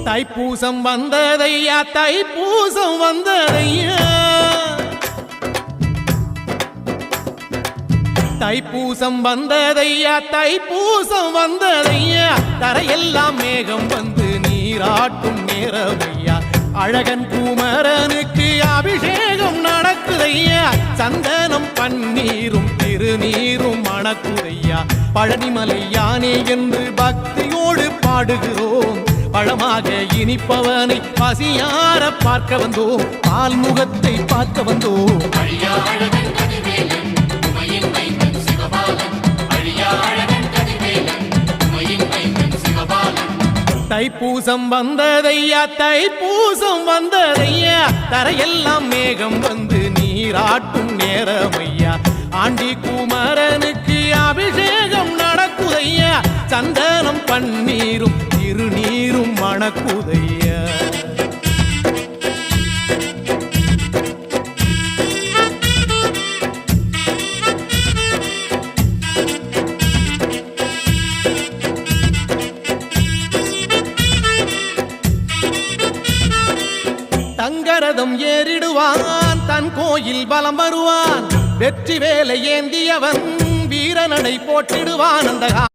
தைப்பூசம் வந்ததையா தைப்பூசம் வந்ததையா தைப்பூசம் வந்ததையா தைப்பூசம் வந்ததையா தரையெல்லாம் மேகம் வந்து நீராட்டும் நேரமையா அழகன் குமரனுக்கு அபிஷேகம் நடக்குதையா சந்தனம் பன்னீரும் திருநீரும் மணக்குதையா பழனிமலை யானே என்று பக்தியோடு பாடுகிறோம் பழமாக இனிப்பவனை பசியார பார்க்க வந்தோம் பால்முகத்தை பார்க்க வந்தோம் தைப்பூசம் வந்ததையா தைப்பூசம் வந்ததையா தரையெல்லாம் மேகம் வந்து நீராட்டும் நேரமையா ஆண்டி குமரனுக்கு அபிஷேகம் நடக்குதையா சந்தனம் பன்னீரும் திருநீரும் மணக்குதையா தங்கரதம் ஏறிடுவான் தன் கோயில் பலம் வருவான் வெற்றி வேலை ஏந்தியவன் வீரநடை போட்டிடுவான் அந்த